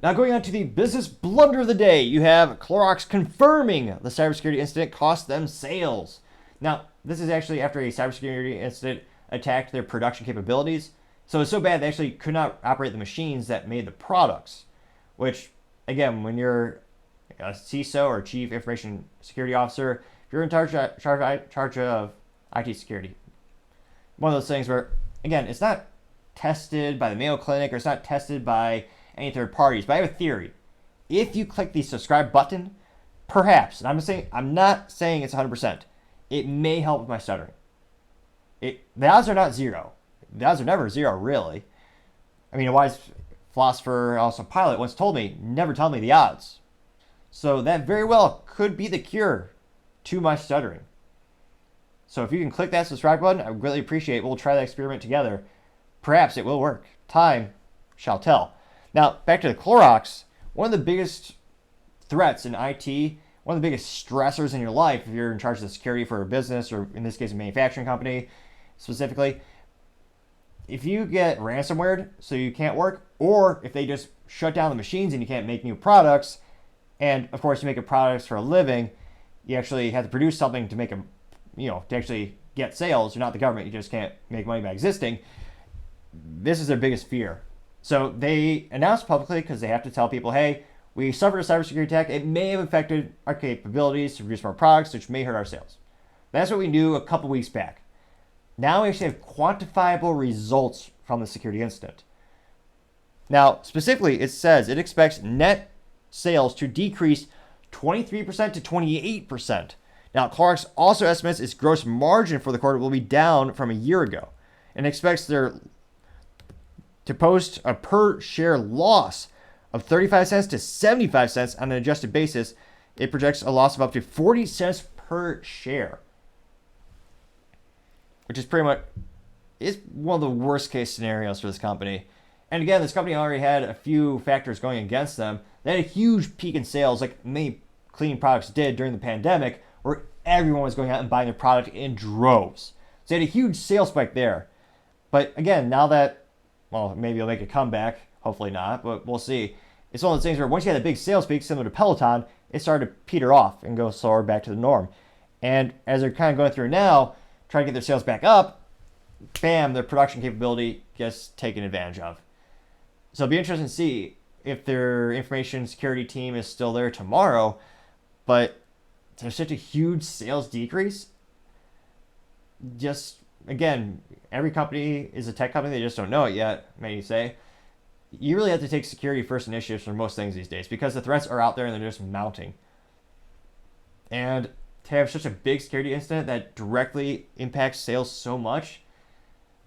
Now going on to the business blunder of the day, you have Clorox confirming the cybersecurity incident cost them sales. Now, this is actually after a cybersecurity incident attacked their production capabilities. So it's so bad they actually could not operate the machines that made the products, which, again, when you're a CISO or Chief Information Security Officer, if you're in charge of IT security, one of those things where, again, it's not tested by the Mayo Clinic or it's not tested by any third parties, but I have a theory. If you click the subscribe button, perhaps, and I'm not saying it's 100%, it may help with my stuttering. The odds are not zero. The odds are never zero, really. I mean, a wise philosopher, also pilot, once told me, never tell me the odds. So that very well could be the cure to my stuttering. So if you can click that subscribe button, I would greatly appreciate it. We'll try that experiment together. Perhaps it will work. Time shall tell. Now, back to the Clorox. One of the biggest threats in IT, one of the biggest stressors in your life, if you're in charge of the security for a business, or in this case, a manufacturing company specifically, if you get ransomware so you can't work, or if they just shut down the machines and you can't make new products, and of course you make products for a living, you actually have to produce something to make them, to actually get sales. You're not the government, you just can't make money by existing. This is their biggest fear. So they announced publicly, because they have to tell people, hey, we suffered a cybersecurity attack. It may have affected our capabilities to produce more products, which may hurt our sales. That's what we knew a couple weeks back. Now we actually have quantifiable results from the security incident. Now, specifically, it says it expects net sales to decrease 23% to 28%. Now, Clorox also estimates its gross margin for the quarter will be down from a year ago and expects to post a per share loss of 35 cents to 75 cents on an adjusted basis. It projects a loss of up to 40 cents per share, which is is one of the worst case scenarios for this company. And again, this company already had a few factors going against them. They had a huge peak in sales, like many cleaning products did during the pandemic, where everyone was going out and buying their product in droves. So they had a huge sales spike there. But again, now that, maybe it'll make a comeback, hopefully not, but we'll see. It's one of those things where once you had a big sales peak, similar to Peloton, it started to peter off and go slower back to the norm. And as they're kind of going through now, trying to get their sales back up, bam, their production capability gets taken advantage of. So it'll be interesting to see if their information security team is still there tomorrow, but there's such a huge sales decrease. Just, again, every company is a tech company, they just don't know it yet, many say. You really have to take security first initiatives for most things these days because the threats are out there and they're just mounting. And to have such a big security incident that directly impacts sales so much,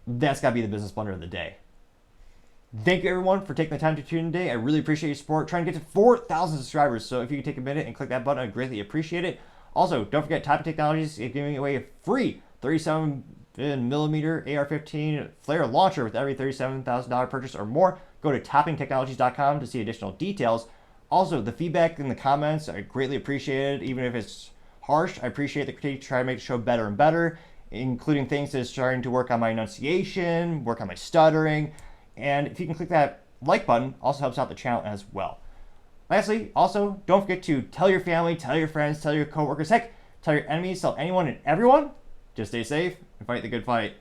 that's got to be the business blunder of the day. Thank you, everyone, for taking the time to tune in today. I really appreciate your support. Trying to get to 4,000 subscribers, so if you could take a minute and click that button, I'd greatly appreciate it. Also, don't forget, Topic Technologies is giving away a free 37mm AR-15 flare launcher with every $37,000 purchase or more. Go to toppingtechnologies.com to see additional details. Also, the feedback in the comments, I greatly appreciate it, even if it's harsh. I appreciate the critique to try to make the show better and better, including things that's starting to work on my enunciation, work on my stuttering. And if you can click that like button, also helps out the channel as well. Lastly, also, don't forget to tell your family, tell your friends, tell your coworkers, heck, tell your enemies, tell anyone and everyone. Just stay safe and fight the good fight.